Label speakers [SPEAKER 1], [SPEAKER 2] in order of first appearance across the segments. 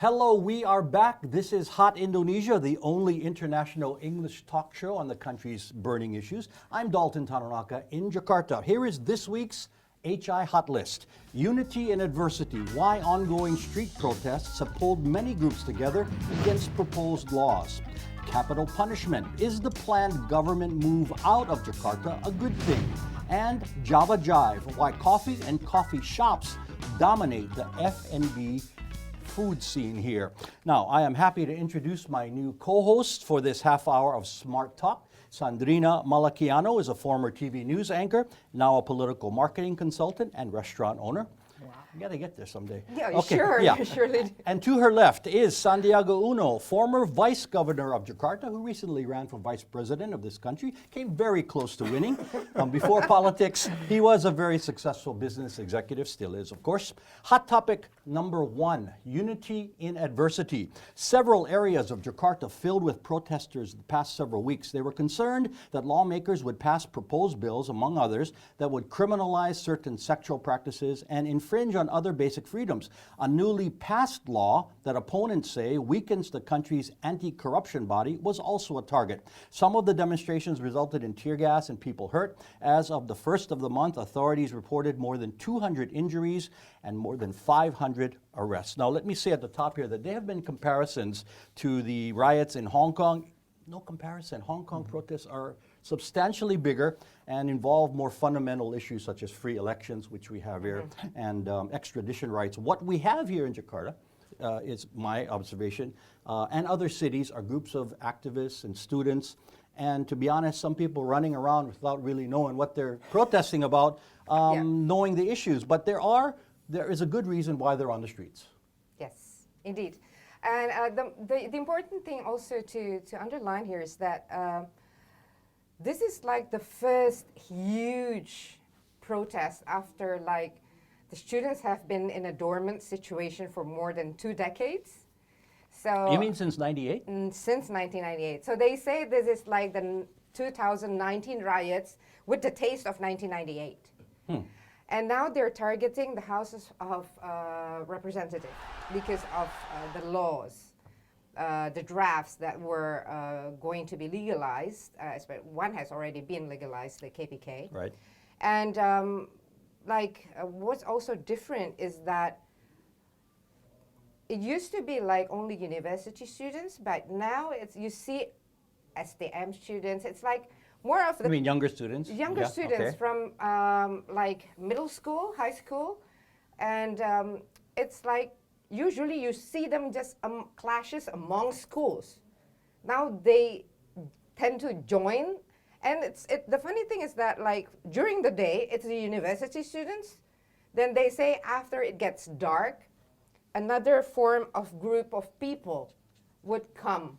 [SPEAKER 1] Hello, we are back. This is Hot Indonesia, the only international English talk show on the country's burning issues. I'm Dalton Tanonaka in Jakarta. Here is this week's HI Hot List. Unity in Adversity, why ongoing street protests have pulled many groups together against proposed laws. Capital punishment, is the planned government move out of Jakarta a good thing? And Java Jive, why coffee and coffee shops dominate the F&B food scene here. Now, I am happy to introduce my new co-host for this half hour of Smart Talk. Sandrina Malakiano is a former TV news anchor, now a political marketing consultant and restaurant owner. Wow. You gotta get there someday.
[SPEAKER 2] Yeah, okay. Sure, yeah. Surely do.
[SPEAKER 1] And to her left is Sandiago Uno, former vice governor of Jakarta, who recently ran for vice president of this country, came very close to winning. Before politics, he was a very successful business executive, still is, of course. Hot topic number 1, unity in adversity. Several areas of Jakarta filled with protesters the past several weeks. They were concerned that lawmakers would pass proposed bills, among others, that would criminalize certain sexual practices and infringe on other basic freedoms. A newly passed law that opponents say weakens the country's anti-corruption body was also a target. Some of the demonstrations resulted in tear gas and people hurt. As of the first of the month, authorities reported more than 200 injuries and more than 500 arrests. Now, let me say at the top here that there have been comparisons to the riots in Hong Kong. No comparison. Hong Kong protests are substantially bigger and involve more fundamental issues such as free elections, which we have here, and extradition rights. What we have here in Jakarta, is my observation, and other cities are groups of activists and students. And to be honest, some people running around without really knowing what they're protesting about, knowing the issues. But there is a good reason why they're on the streets.
[SPEAKER 2] Yes, indeed. And the important thing also to underline here is that this is like the first huge protest after like the students have been in a dormant situation for more than 2 decades. So
[SPEAKER 1] You mean since 98?
[SPEAKER 2] Since 1998. So they say this is like the 2019 riots with the taste of 1998. And now they're targeting the houses of representatives because of the laws, the drafts that were going to be legalized. One has already been legalized, the KPK.
[SPEAKER 1] Right.
[SPEAKER 2] And what's also different is that it used to be like only university students, but now you see STM students. It's like more of the...
[SPEAKER 1] You mean younger students?
[SPEAKER 2] Younger students from like middle school, high school. And it's like usually you see them just clashes among schools. Now they tend to join. And the funny thing is that like during the day, it's the university students. Then they say after it gets dark, another form of group of people would come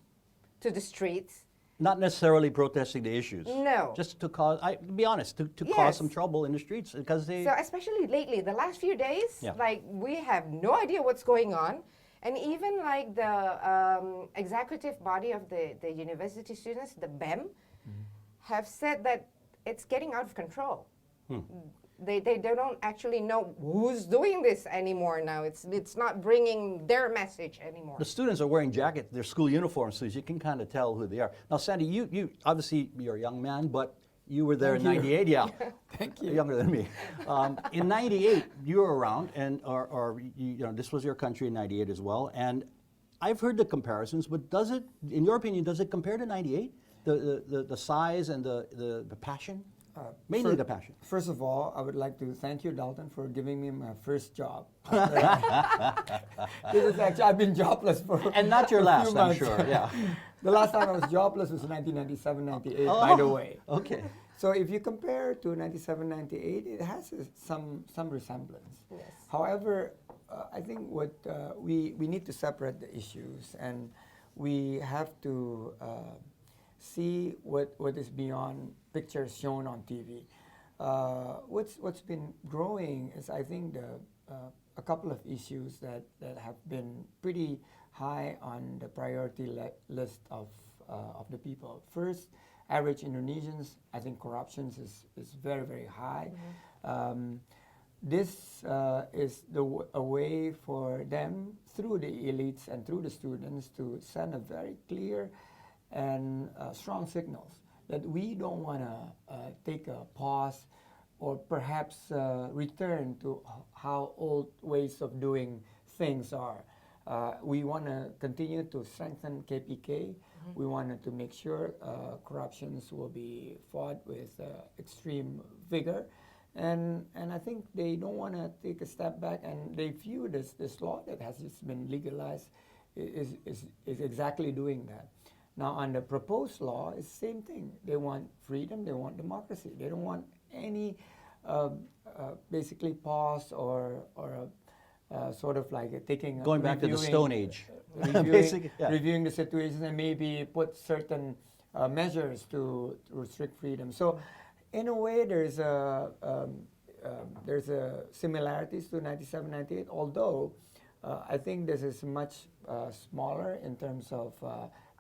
[SPEAKER 2] to the streets.
[SPEAKER 1] Not necessarily protesting the issues.
[SPEAKER 2] No.
[SPEAKER 1] Just to cause, to be honest, to cause some trouble in the streets because they...
[SPEAKER 2] So especially lately, the last few days, like we have no idea what's going on. And even like the executive body of the university students, the BEM, have said that it's getting out of control. They don't actually know who's doing this anymore now. It's not bringing their message anymore.
[SPEAKER 1] The students are wearing jackets, their school uniforms, so you can kind of tell who they are. Now, Sandy, you obviously you're a young man, but you were there in '98. Yeah,
[SPEAKER 3] Thank you.
[SPEAKER 1] Younger than me. In '98, you were around, and this was your country in '98 as well. And I've heard the comparisons, but does it, in your opinion, does it compare to '98? The size and the passion. Mainly the passion.
[SPEAKER 3] First of all, I would like to thank you, Dalton, for giving me my first job. This is actually, I've been jobless for
[SPEAKER 1] And not your last, I'm
[SPEAKER 3] months.
[SPEAKER 1] sure, yeah.
[SPEAKER 3] The last time I was jobless was 1997, 98, by the way.
[SPEAKER 1] Okay.
[SPEAKER 3] So if you compare to 97, 98, it has some resemblance.
[SPEAKER 2] Yes.
[SPEAKER 3] However, I think what we need to separate the issues, and we have to see what is beyond pictures shown on TV. What's been growing is, I think, a couple of issues that have been pretty high on the priority list of the people. First, average Indonesians, I think corruption is very, very high. this is a way for them, through the elites and through the students, to send a very clear and strong signals that we don't want to take a pause or perhaps return to how old ways of doing things are. We want to continue to strengthen KPK. We wanted to make sure corruptions will be fought with extreme vigor. And I think they don't want to take a step back, and they view this law that has just been legalized is exactly doing that. Now, on the proposed law, it's the same thing. They want freedom, they want democracy. They don't want any basically pause or sort of like taking
[SPEAKER 1] Going back to the Stone Age.
[SPEAKER 3] Reviewing the situation and maybe put certain measures to restrict freedom. So, in a way, there's a similarities to 97, 98, although I think this is much smaller in terms of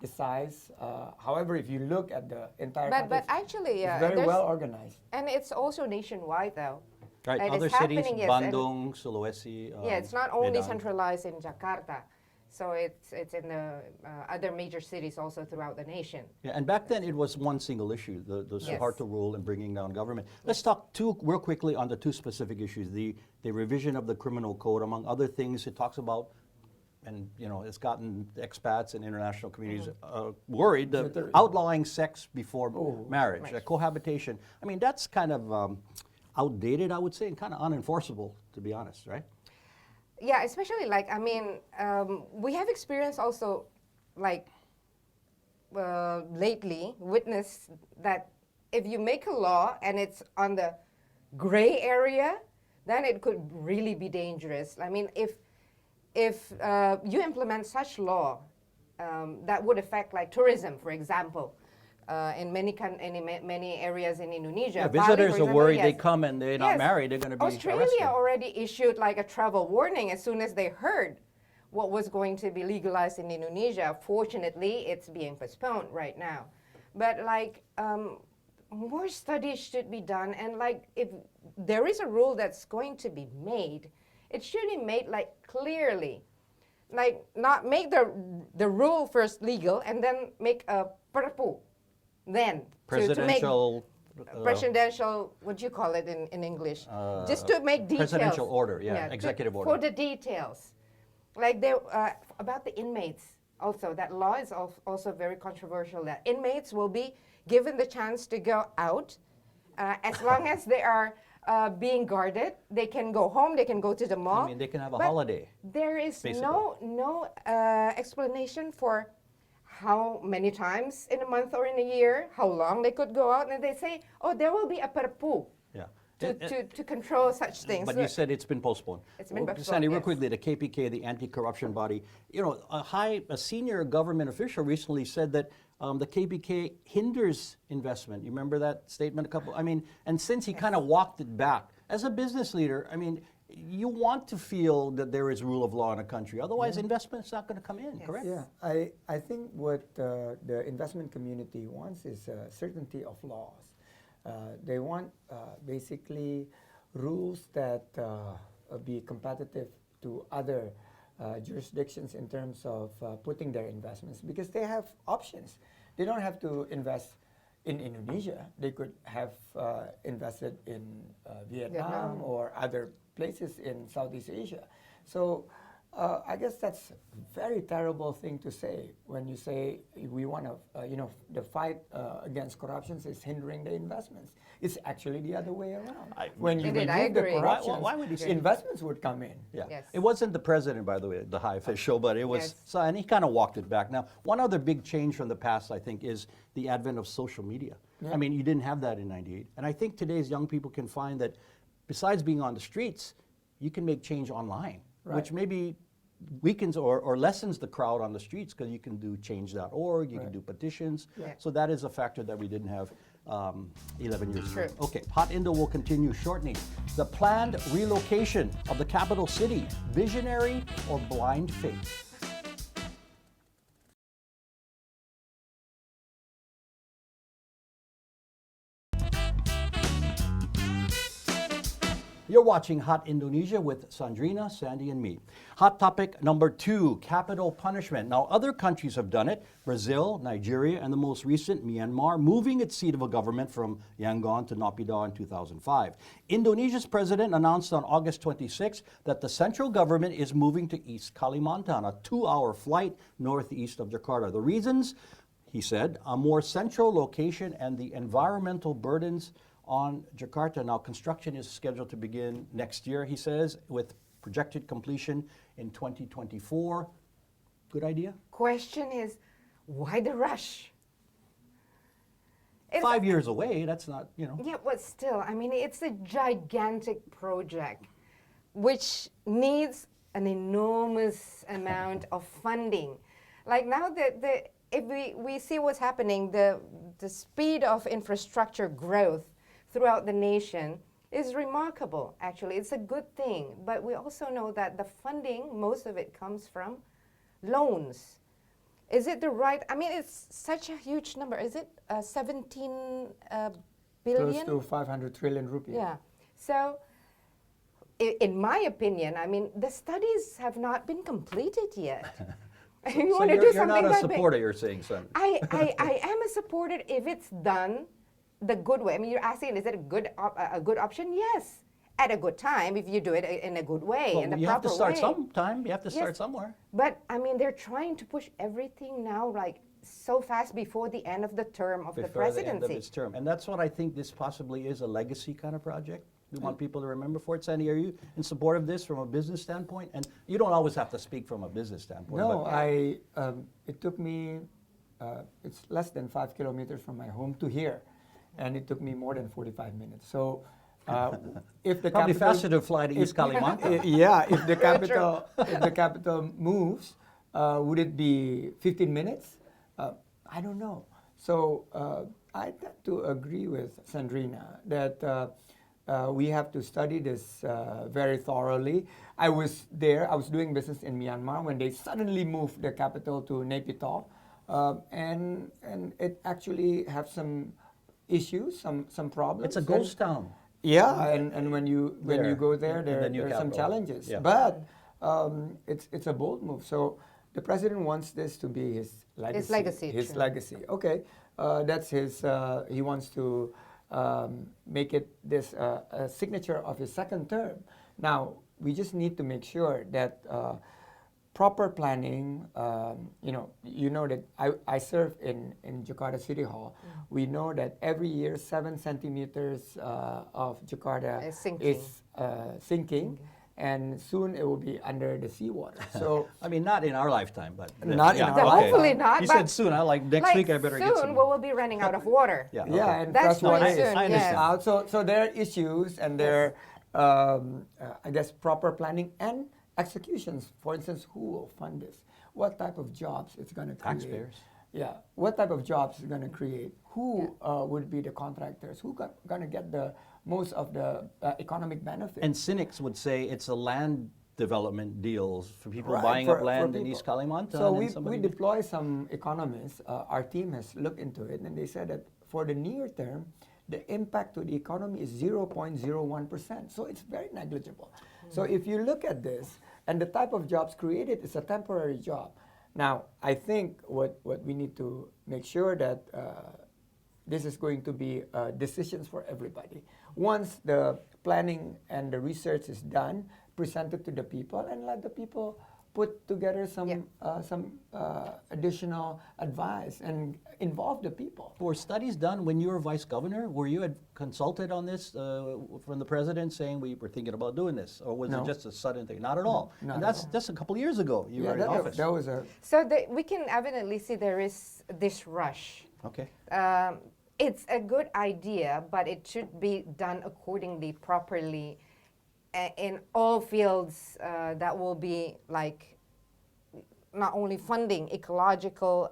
[SPEAKER 3] the size. However, if you look at the entire
[SPEAKER 2] But
[SPEAKER 3] context,
[SPEAKER 2] actually,
[SPEAKER 3] it's very
[SPEAKER 2] there's-
[SPEAKER 3] well organized.
[SPEAKER 2] And it's also nationwide, though.
[SPEAKER 1] Right,
[SPEAKER 2] Like,
[SPEAKER 1] other
[SPEAKER 2] it's
[SPEAKER 1] cities,
[SPEAKER 2] happening, yes, and-
[SPEAKER 1] Bandung, Sulawesi.
[SPEAKER 2] Yeah, it's not only
[SPEAKER 1] Medan.
[SPEAKER 2] centralized in Jakarta. So it's in the other major cities also throughout the nation.
[SPEAKER 1] Yeah, and back then it was one single issue, the
[SPEAKER 2] Yes.
[SPEAKER 1] Suharto rule and bringing down government. Let's talk real quickly on the two specific issues. The revision of the criminal code, among other things, it talks about, and it's gotten expats and international communities worried, the outlawing sex before marriage,
[SPEAKER 2] Right.
[SPEAKER 1] cohabitation. I mean, that's kind of outdated, I would say, and kind of unenforceable, to be honest, right?
[SPEAKER 2] Yeah, especially we have experienced also lately witnessed that if you make a law and it's on the gray area, then it could really be dangerous. I mean, if you implement such law that would affect tourism, for example, in many areas in Indonesia.
[SPEAKER 1] Yeah,
[SPEAKER 2] Bali,
[SPEAKER 1] visitors
[SPEAKER 2] for
[SPEAKER 1] are worried
[SPEAKER 2] example,
[SPEAKER 1] they come and they're not
[SPEAKER 2] Yes.
[SPEAKER 1] married, they're going to be
[SPEAKER 2] Australia
[SPEAKER 1] arrested.
[SPEAKER 2] already issued a travel warning as soon as they heard what was going to be legalized in Indonesia. Fortunately, it's being postponed right now. But more studies should be done, and if there is a rule that's going to be made, it should be made clearly. Not make the rule first legal and then make a perpu. Then
[SPEAKER 1] Presidential.
[SPEAKER 2] presidential, what do you call it in English? Just to make details.
[SPEAKER 1] Presidential order, executive order.
[SPEAKER 2] For the details. About the inmates also, that law is also very controversial, that inmates will be given the chance to go out as long as they are being guarded. They can go home, they can go to the mall.
[SPEAKER 1] I mean, they can have a
[SPEAKER 2] But
[SPEAKER 1] holiday.
[SPEAKER 2] There is
[SPEAKER 1] basically.
[SPEAKER 2] no explanation for how many times in a month or in a year, how long they could go out, and they say, oh, there will be a perpu
[SPEAKER 1] Yeah.
[SPEAKER 2] to control such things.
[SPEAKER 1] But you said it's been postponed.
[SPEAKER 2] It's been postponed,
[SPEAKER 1] Sandy, real
[SPEAKER 2] yes.
[SPEAKER 1] quickly, the KPK, the anti-corruption body, a senior government official recently said that the KPK hinders investment. You remember that statement and since he kind of walked it back, as a business leader, you want to feel that there is rule of law in a country. Otherwise, investment's not going to come in,
[SPEAKER 2] Yes.
[SPEAKER 1] correct?
[SPEAKER 3] Yeah, I think what the investment community wants is certainty of laws. They want basically rules that be competitive to other jurisdictions in terms of putting their investments, because they have options. They don't have to invest in Indonesia. They could have invested in Vietnam or other places in Southeast Asia. So I guess that's a very terrible thing to say when you say we want to, the fight against corruption is hindering the investments. It's actually the other way around. When you
[SPEAKER 2] Indeed, I
[SPEAKER 3] remove the
[SPEAKER 2] agree.
[SPEAKER 3] corruption,
[SPEAKER 1] Why would you say
[SPEAKER 3] investments would come in.
[SPEAKER 1] Yeah.
[SPEAKER 2] Yes.
[SPEAKER 1] It wasn't the president, by the way, the high official, but it was,
[SPEAKER 2] Yes.
[SPEAKER 1] and he kind of walked it back. Now, one other big change from the past, I think, is the advent of social media.
[SPEAKER 3] Yeah.
[SPEAKER 1] You didn't have that in 98. And I think today's young people can find that besides being on the streets, you can make change online, which maybe weakens or lessens the crowd on the streets, because you can do change.org, you can do petitions.
[SPEAKER 2] Yeah.
[SPEAKER 1] So that is a factor that we didn't have 11 years ago.
[SPEAKER 2] True.
[SPEAKER 1] Okay, Hot Indo will continue shortly. The planned relocation of the capital city, visionary or blind faith? You're watching Hot Indonesia with Sandrina, Sandy, and me. Hot topic number 2, capital punishment. Now, other countries have done it. Brazil, Nigeria, and the most recent, Myanmar, moving its seat of a government from Yangon to Naypyidaw in 2005. Indonesia's president announced on August 26 that the central government is moving to East Kalimantan, a 2-hour flight northeast of Jakarta. The reasons? He said, a more central location and the environmental burdens on Jakarta. Now, construction is scheduled to begin next year, he says, with projected completion in 2024. Good idea?
[SPEAKER 2] Question is, why the rush?
[SPEAKER 1] 5 years away, that's not, you know.
[SPEAKER 2] Yeah, but still, I mean, it's a gigantic project which needs an enormous amount of funding. Like now, if we see what's happening, the speed of infrastructure growth throughout the nation is remarkable, actually. It's a good thing. But we also know that the funding, most of it comes from loans. Is it the right, I mean, it's such a huge number. Is it 17 billion?
[SPEAKER 3] Close to 500 trillion rupiah.
[SPEAKER 2] Yeah. So, in my opinion, I mean, the studies have not been completed yet. You
[SPEAKER 1] So
[SPEAKER 2] want to
[SPEAKER 1] you're
[SPEAKER 2] do something
[SPEAKER 1] not a
[SPEAKER 2] that big.
[SPEAKER 1] supporter, you're saying, son.
[SPEAKER 2] I am a supporter if it's done the good way. I mean, you're asking, is it a good option? Yes, at a good time if you do it in a good way,
[SPEAKER 1] Well,
[SPEAKER 2] in the
[SPEAKER 1] you have
[SPEAKER 2] proper
[SPEAKER 1] to start
[SPEAKER 2] way.
[SPEAKER 1] sometime. You have to start
[SPEAKER 2] Yes.
[SPEAKER 1] somewhere.
[SPEAKER 2] But I mean, they're trying to push everything now like so fast before the end of the term of the
[SPEAKER 1] Before the end of
[SPEAKER 2] presidency.
[SPEAKER 1] its term. And that's what I think this possibly is, a legacy kind of project. We want people to remember for it. Sandy, are you in support of this from a business standpoint? And you don't always have to speak from a business standpoint.
[SPEAKER 3] No,
[SPEAKER 1] but
[SPEAKER 3] it took me, it's less than 5 kilometers from my home to here, and it took me more than 45 minutes. So, if the
[SPEAKER 1] probably
[SPEAKER 3] capital,
[SPEAKER 1] faster to fly to East Kalimantan.
[SPEAKER 3] yeah, if the capital moves, would it be 15 minutes? I don't know. So I tend to agree with Sandrina that we have to study this very thoroughly. I was there. I was doing business in Myanmar when they suddenly moved the capital to Naypyidaw, and it actually have some issues, some problems.
[SPEAKER 1] It's a ghost town.
[SPEAKER 3] Yeah, and when you go there,
[SPEAKER 1] in the
[SPEAKER 3] there
[SPEAKER 1] new
[SPEAKER 3] are some
[SPEAKER 1] capital.
[SPEAKER 3] challenges.
[SPEAKER 1] Yeah.
[SPEAKER 3] But it's a bold move. So the president wants this to be his legacy.
[SPEAKER 2] His legacy,
[SPEAKER 3] His
[SPEAKER 2] true.
[SPEAKER 3] legacy. Okay, that's his. He wants to make it this a signature of his second term. Now we just need to make sure that proper planning. You know that I serve in Jakarta City Hall. We know that every year 7 centimeters of Jakarta
[SPEAKER 2] Is sinking.
[SPEAKER 3] sinking, and soon it will be under the seawater. So
[SPEAKER 1] I mean, not in our lifetime, but
[SPEAKER 3] Not in our
[SPEAKER 1] okay.
[SPEAKER 3] lifetime.
[SPEAKER 2] Hopefully not,
[SPEAKER 1] He
[SPEAKER 2] but
[SPEAKER 1] said soon. I like next
[SPEAKER 2] like
[SPEAKER 1] week. I better
[SPEAKER 2] soon
[SPEAKER 1] get some.
[SPEAKER 2] we will be running out of water.
[SPEAKER 1] Yeah.
[SPEAKER 3] yeah,
[SPEAKER 1] okay.
[SPEAKER 3] and
[SPEAKER 2] That's
[SPEAKER 3] fresh water
[SPEAKER 2] not
[SPEAKER 3] is
[SPEAKER 2] soon,
[SPEAKER 1] I understand.
[SPEAKER 2] yes.
[SPEAKER 3] out. So there are issues, and there I guess proper planning and executions. For instance, who will fund this? What type of jobs it's going to create?
[SPEAKER 1] Taxpayers.
[SPEAKER 3] Yeah. What type of jobs it's going to create? Who would be the contractors? Who going to get the most of the economic benefit?
[SPEAKER 1] And cynics would say it's a land development deals for people
[SPEAKER 3] Right,
[SPEAKER 1] buying
[SPEAKER 3] for-
[SPEAKER 1] up land
[SPEAKER 3] for
[SPEAKER 1] in
[SPEAKER 3] people.
[SPEAKER 1] East Kalimantan.
[SPEAKER 3] So
[SPEAKER 1] and
[SPEAKER 3] we
[SPEAKER 1] somebody-
[SPEAKER 3] deploy some economists. Our team has looked into it, and they said that for the near term, the impact to the economy is 0.01%. So it's very negligible. So if you look at this, and the type of jobs created is a temporary job. Now, I think what we need to make sure that this is going to be decisions for everybody. Once the planning and the research is done, presented to the people, and let the people put together some additional advice and involve the people.
[SPEAKER 1] Were studies done when you were vice governor? Were you consulted on this from the president saying we were thinking about doing this? Or was
[SPEAKER 3] No.
[SPEAKER 1] it just a sudden thing? Not at all.
[SPEAKER 3] Not
[SPEAKER 1] And
[SPEAKER 3] at
[SPEAKER 1] that's
[SPEAKER 3] all.
[SPEAKER 1] just a couple of years ago you were in office.
[SPEAKER 3] that was a
[SPEAKER 2] So we can evidently see there is this rush.
[SPEAKER 1] Okay.
[SPEAKER 2] It's a good idea, but it should be done accordingly, properly, in all fields that will be like not only funding, ecological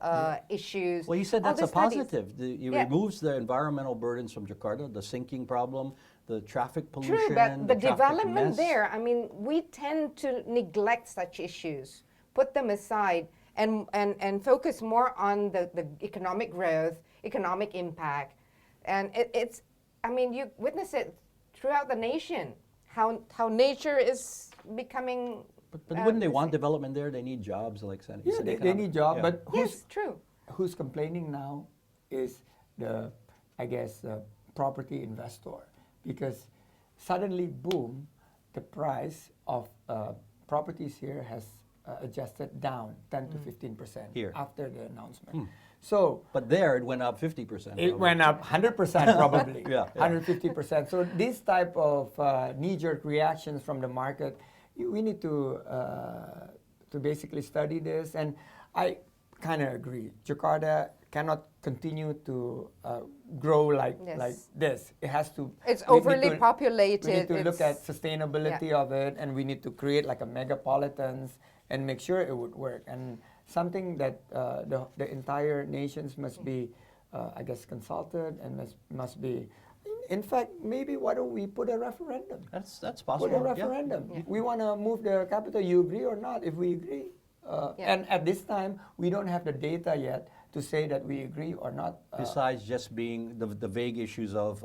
[SPEAKER 2] issues.
[SPEAKER 1] Well, you said
[SPEAKER 2] all
[SPEAKER 1] that's
[SPEAKER 2] the
[SPEAKER 1] a
[SPEAKER 2] studies.
[SPEAKER 1] positive. It
[SPEAKER 2] Yeah.
[SPEAKER 1] removes the environmental burdens from Jakarta, the sinking problem, the traffic pollution,
[SPEAKER 2] True, but the
[SPEAKER 1] traffic
[SPEAKER 2] development
[SPEAKER 1] mess.
[SPEAKER 2] there, I mean, we tend to neglect such issues, put them aside, and focus more on the economic growth, economic impact. And it's, I mean, you witness it throughout the nation, how nature is becoming.
[SPEAKER 1] But wouldn't they want development there? They need jobs, like Sandy.
[SPEAKER 3] Yeah, they need jobs,
[SPEAKER 1] yeah.
[SPEAKER 3] but
[SPEAKER 2] Yes, true.
[SPEAKER 3] who's complaining now is the, I guess, the property investor, because suddenly, boom, the price of properties here has adjusted down 10 to 15%
[SPEAKER 1] Here.
[SPEAKER 3] after the announcement. So
[SPEAKER 1] But there it went up 50%.
[SPEAKER 3] it went up 100% probably,
[SPEAKER 1] Yeah, yeah.
[SPEAKER 3] 150%. So this type of knee-jerk reactions from the market, we need to basically study this. And I kind of agree. Jakarta cannot continue to grow like this. It has to.
[SPEAKER 2] It's
[SPEAKER 3] we need
[SPEAKER 2] overly
[SPEAKER 3] to-
[SPEAKER 2] populated.
[SPEAKER 3] We need to look at
[SPEAKER 2] It's-
[SPEAKER 3] sustainability of it, and we need to create like a megapolitans and make sure it would work. And something that the entire nations must be, I guess, consulted and must be. In fact, maybe why don't we put a referendum?
[SPEAKER 1] That's possible.
[SPEAKER 3] Put a
[SPEAKER 1] yeah.
[SPEAKER 3] referendum.
[SPEAKER 2] Yeah.
[SPEAKER 3] We want to move the capital. You agree or not? If we agree,
[SPEAKER 2] Yeah.
[SPEAKER 3] and at this time we don't have the data yet to say that we agree or not.
[SPEAKER 1] Besides just being the vague issues of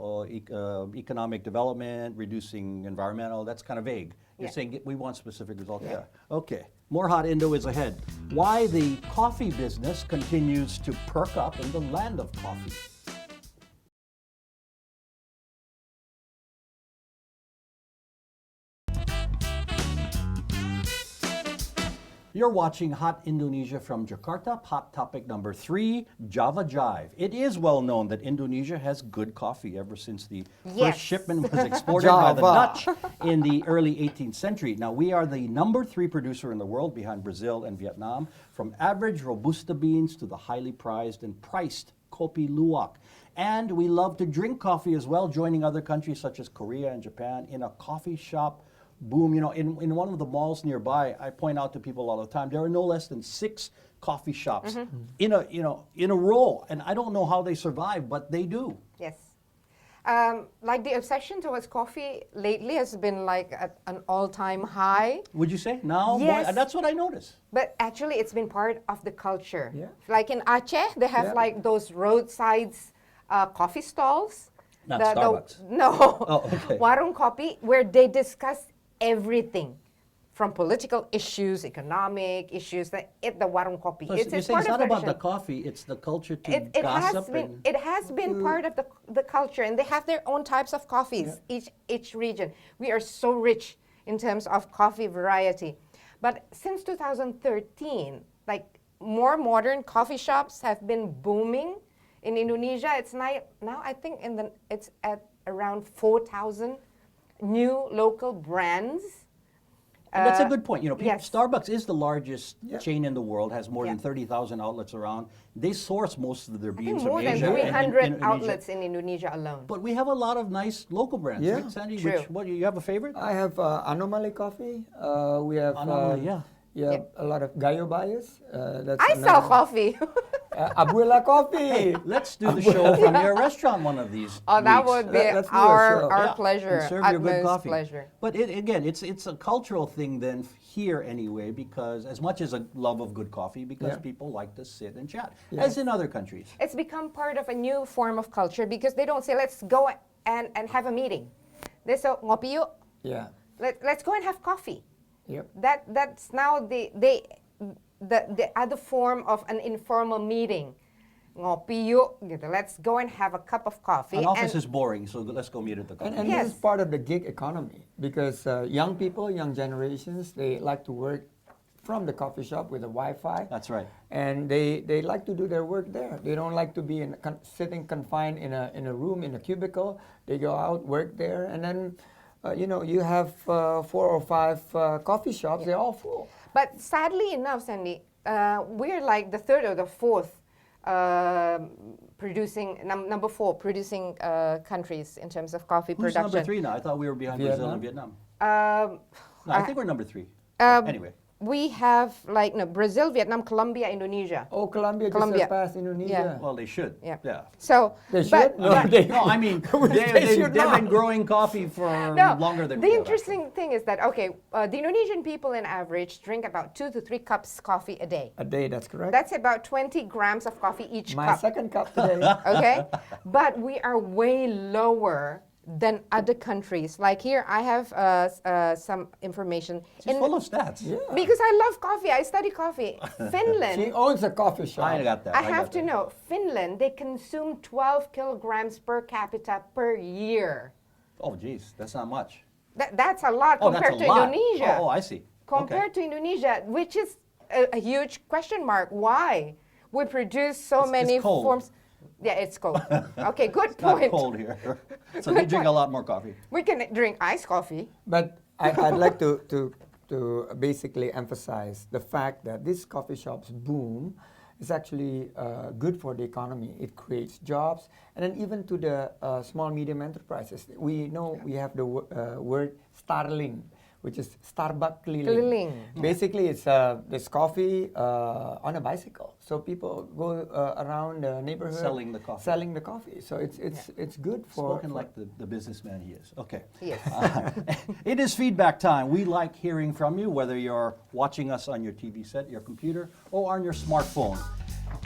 [SPEAKER 1] economic development, reducing environmental, that's kind of vague. You're
[SPEAKER 2] Yeah.
[SPEAKER 1] saying we want specific results.
[SPEAKER 3] Yeah.
[SPEAKER 1] Okay. More Hot Indo is ahead. Why the coffee business continues to perk up in the land of coffee. You're watching Hot Indonesia from Jakarta. Hot topic number 3, Java Jive. It is well known that Indonesia has good coffee ever since the
[SPEAKER 2] Yes.
[SPEAKER 1] first shipment was exported by the
[SPEAKER 3] Java.
[SPEAKER 1] Dutch in the early 18th century. Now, we are the number 3 producer in the world behind Brazil and Vietnam, from average Robusta beans to the highly prized and priced Kopi Luwak. And we love to drink coffee as well, joining other countries such as Korea and Japan in a coffee shop boom. You know, in one of the malls nearby, I point out to people all the time, there are no less than 6 coffee shops in a row, and I don't know how they survive, but they do.
[SPEAKER 2] Yes. Like the obsession towards coffee lately has been like at an all-time high.
[SPEAKER 1] Would you say now?
[SPEAKER 2] Yes.
[SPEAKER 1] Boy, that's what I notice.
[SPEAKER 2] But actually, it's been part of the culture.
[SPEAKER 3] Yeah.
[SPEAKER 2] Like in Aceh, they have
[SPEAKER 3] Yeah.
[SPEAKER 2] like those roadsides coffee stalls.
[SPEAKER 1] Not Starbucks.
[SPEAKER 2] No.
[SPEAKER 1] Oh, okay.
[SPEAKER 2] Warung kopi, where they discuss everything from political issues, economic issues, the warung kopi.
[SPEAKER 1] So you're saying
[SPEAKER 2] part
[SPEAKER 1] it's
[SPEAKER 2] of
[SPEAKER 1] not about the
[SPEAKER 2] tradition.
[SPEAKER 1] coffee, it's the culture to
[SPEAKER 2] It has
[SPEAKER 1] gossip.
[SPEAKER 2] been it has been part of the culture, and they have their own types of coffees, each region. We are so rich in terms of coffee variety. But since 2013, like more modern coffee shops have been booming in Indonesia. It's now I think it's at around 4,000 new local brands.
[SPEAKER 1] And that's a good point. You know,
[SPEAKER 2] yes.
[SPEAKER 1] Starbucks is the largest
[SPEAKER 3] Yeah.
[SPEAKER 1] chain in the world, has more than
[SPEAKER 2] Yeah.
[SPEAKER 1] 30,000 outlets around. They source most of their
[SPEAKER 2] I think
[SPEAKER 1] beans
[SPEAKER 2] more
[SPEAKER 1] from
[SPEAKER 2] than
[SPEAKER 1] Asia. and
[SPEAKER 2] 300
[SPEAKER 1] Indonesia.
[SPEAKER 2] outlets in Indonesia alone.
[SPEAKER 1] But we have a lot of nice local brands,
[SPEAKER 3] Yeah.
[SPEAKER 1] right, Sandy?
[SPEAKER 2] True.
[SPEAKER 1] What, you have a favorite?
[SPEAKER 3] I have Anomaly coffee. We have
[SPEAKER 1] Anomaly, yeah.
[SPEAKER 3] a lot of Gayo Bias. That's
[SPEAKER 2] I sell
[SPEAKER 3] another-
[SPEAKER 2] coffee.
[SPEAKER 3] Abuela Coffee.
[SPEAKER 1] Let's do the show from your restaurant one of these
[SPEAKER 2] Oh, that
[SPEAKER 1] weeks.
[SPEAKER 2] would be
[SPEAKER 3] Let's do a show.
[SPEAKER 2] our
[SPEAKER 1] Yeah,
[SPEAKER 2] pleasure.
[SPEAKER 1] and serve your good
[SPEAKER 2] Utmost
[SPEAKER 1] coffee.
[SPEAKER 2] pleasure.
[SPEAKER 1] But again, it's a cultural thing then here anyway, because as much as a love of good coffee, because
[SPEAKER 3] Yeah.
[SPEAKER 1] people like to sit and chat,
[SPEAKER 3] Yeah.
[SPEAKER 1] as in other countries.
[SPEAKER 2] It's become part of a new form of culture because they don't say, let's go and have a meeting. They say, ngopi yuk.
[SPEAKER 3] Yeah.
[SPEAKER 2] Let's go and have coffee.
[SPEAKER 3] Yep.
[SPEAKER 2] That's now the other form of an informal meeting. Ngopi yuk, gitu. Let's go and have a cup of coffee.
[SPEAKER 1] An office is boring, so let's go meet at the coffee.
[SPEAKER 3] And
[SPEAKER 2] Yes.
[SPEAKER 3] this is part of the gig economy because young people, young generations, they like to work from the coffee shop with the Wi-Fi.
[SPEAKER 1] That's right.
[SPEAKER 3] And they like to do their work there. They don't like to be sitting confined in a room, in a cubicle. They go out, work there, and then you have 4 or 5 coffee shops. They're all full.
[SPEAKER 2] But sadly enough, Sandy, we're like the third or the fourth producing, number 4 producing countries in terms of coffee
[SPEAKER 1] Who's
[SPEAKER 2] production.
[SPEAKER 1] number 3 now? I thought we were behind Brazil and Vietnam. No, I think we're number 3. Anyway.
[SPEAKER 2] We have Brazil, Vietnam, Colombia, Indonesia.
[SPEAKER 3] Oh, Colombia just
[SPEAKER 2] Colombia.
[SPEAKER 3] surpassed Indonesia.
[SPEAKER 2] Yeah.
[SPEAKER 1] Well, they should.
[SPEAKER 2] Yeah.
[SPEAKER 1] Yeah.
[SPEAKER 2] So
[SPEAKER 3] They
[SPEAKER 2] but-
[SPEAKER 3] should? No,
[SPEAKER 2] but-
[SPEAKER 3] they-
[SPEAKER 1] No, I mean,
[SPEAKER 3] They
[SPEAKER 1] they've
[SPEAKER 3] should
[SPEAKER 1] been
[SPEAKER 3] not.
[SPEAKER 1] growing coffee for
[SPEAKER 2] No,
[SPEAKER 1] longer than
[SPEAKER 2] the
[SPEAKER 1] we have,
[SPEAKER 2] interesting thing is that, the Indonesian people in average drink about 2 to 3 cups coffee a day.
[SPEAKER 3] A day, that's correct.
[SPEAKER 2] That's about 20 grams of coffee each
[SPEAKER 3] My
[SPEAKER 2] cup.
[SPEAKER 3] second cup today.
[SPEAKER 2] Okay? But we are way lower than other countries. Like here, I have some information.
[SPEAKER 1] She's full of stats.
[SPEAKER 3] Yeah.
[SPEAKER 2] Because I love coffee, I study coffee. Finland,
[SPEAKER 3] She owns a coffee shop.
[SPEAKER 1] I got that.
[SPEAKER 2] I have
[SPEAKER 1] got
[SPEAKER 2] to
[SPEAKER 1] that.
[SPEAKER 2] know, Finland, they consume 12 kilograms per capita per year.
[SPEAKER 1] Oh, geez, that's not much.
[SPEAKER 2] That's a lot
[SPEAKER 1] Oh,
[SPEAKER 2] compared
[SPEAKER 1] that's a
[SPEAKER 2] to
[SPEAKER 1] lot.
[SPEAKER 2] Indonesia.
[SPEAKER 1] Oh, I see.
[SPEAKER 2] Compared to Indonesia, which is a huge question mark. Why? We produce so
[SPEAKER 1] It's-
[SPEAKER 2] many
[SPEAKER 1] it's cold.
[SPEAKER 2] forms. Yeah, it's cold. Okay, good
[SPEAKER 1] It's not
[SPEAKER 2] point.
[SPEAKER 1] cold here. So they drink a lot more coffee.
[SPEAKER 2] We can drink iced coffee.
[SPEAKER 3] But I'd like to basically emphasize the fact that this coffee shop's boom is actually good for the economy. It creates jobs, and then even to the small medium enterprises. We know we have the word Starling, which is Starbucks keliling.
[SPEAKER 2] Keliling.
[SPEAKER 3] Basically, it's this coffee on a bicycle. So people go around the neighborhood
[SPEAKER 1] Selling the coffee.
[SPEAKER 3] Selling the coffee. So it's good for.
[SPEAKER 1] Spoken like the businessman he is. Okay.
[SPEAKER 2] Yes.
[SPEAKER 1] It is feedback time. We like hearing from you, whether you're watching us on your TV set, your computer, or on your smartphone.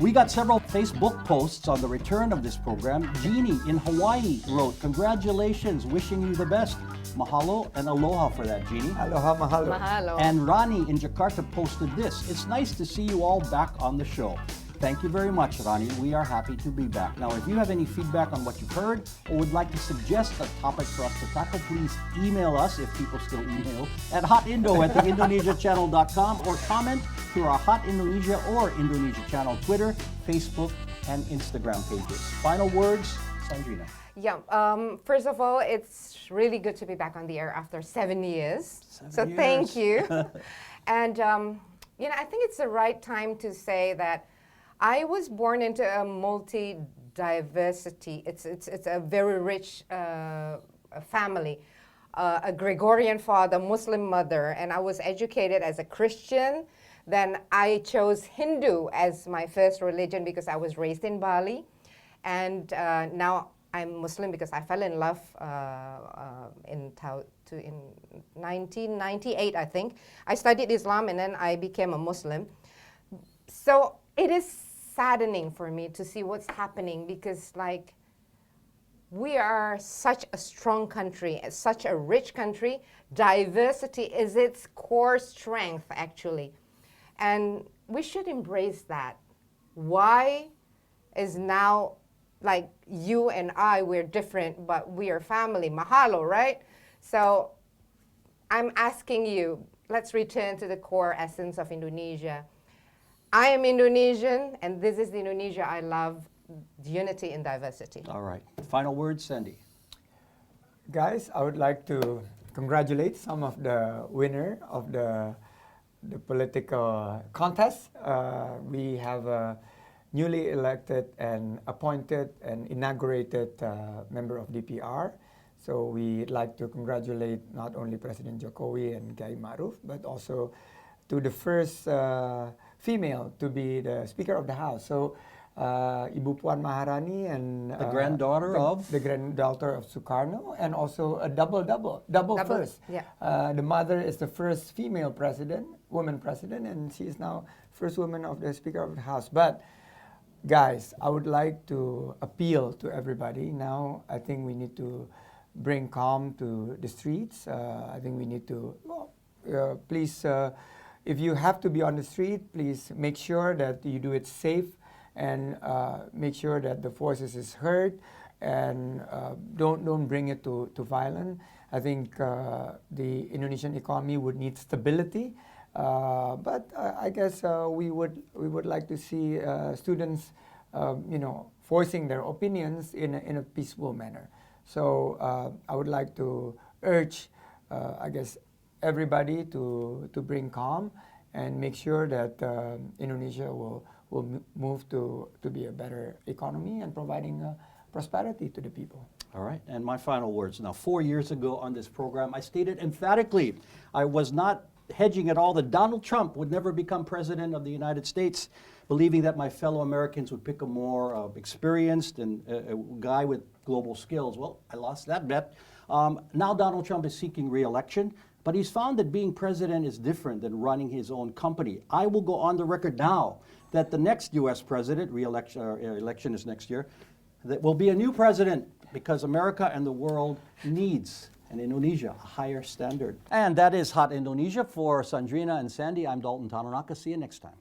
[SPEAKER 1] We got several Facebook posts on the return of this program. Jeannie in Hawaii wrote, "Congratulations, wishing you the best. Mahalo and aloha for that, Jeannie."
[SPEAKER 3] Aloha mahalo.
[SPEAKER 2] Mahalo.
[SPEAKER 1] And Rani in Jakarta posted this. "It's nice to see you all back on the show." Thank you very much, Rani. We are happy to be back. Now, if you have any feedback on what you've heard or would like to suggest a topic for us to tackle, please email us, if people still email, at hotindo@theindonesiachannel.com or comment through our Hot Indonesia or Indonesia Channel Twitter, Facebook, and Instagram pages. Final words, Sandrina.
[SPEAKER 2] Yeah. First of all, it's really good to be back on the air after 7 years. So thank you. And I think it's the right time to say that I was born into a multi-diversity. It's a very rich family. A Gregorian father, Muslim mother, and I was educated as a Christian. Then I chose Hindu as my first religion because I was raised in Bali. And now I'm Muslim because I fell in love in 1998, I think. I studied Islam and then I became a Muslim. So it is saddening for me to see what's happening because, like, we are such a strong country, such a rich country. Diversity is its core strength, actually. And we should embrace that. Why is now, like, you and I, we're different, but we are family. Mahalo, right? So I'm asking you, let's return to the core essence of Indonesia. I am Indonesian, and this is the Indonesia I love, unity in diversity.
[SPEAKER 1] All right. Final words, Sandy.
[SPEAKER 3] Guys, I would like to congratulate some of the winner of the political contest. We have a newly elected and appointed and inaugurated member of DPR. So we'd like to congratulate not only President Jokowi and Kiai Ma'ruf, but also to the first female to be the Speaker of the House. So Ibu Puan Maharani and
[SPEAKER 1] The granddaughter of?
[SPEAKER 3] the granddaughter of Sukarno, and also a double first.
[SPEAKER 2] Yeah.
[SPEAKER 3] The mother is the first female president, woman president, and she is now first woman of the Speaker of the House. But guys, I would like to appeal to everybody. Now, I think we need to bring calm to the streets. I think we need to, please, if you have to be on the street, please make sure that you do it safe and make sure that the voices is heard, and don't bring it to violence. I think the Indonesian economy would need stability, but I guess we would like to see students, voicing their opinions in a peaceful manner. So I would like to urge, I guess, everybody to bring calm and make sure that Indonesia will move to be a better economy and providing prosperity to the people.
[SPEAKER 1] All right, and my final words. Now, 4 years ago on this program, I stated emphatically I was not hedging at all that Donald Trump would never become president of the United States, believing that my fellow Americans would pick a more experienced and a guy with global skills. Well, I lost that bet. Now Donald Trump is seeking re-election, but he's found that being president is different than running his own company. I will go on the record now that the next U.S. president, election is next year, that will be a new president. because America and the world needs, and Indonesia, a higher standard. And that is Hot Indonesia. For Sandrina and Sandy, I'm Dalton Tanonaka. See you next time.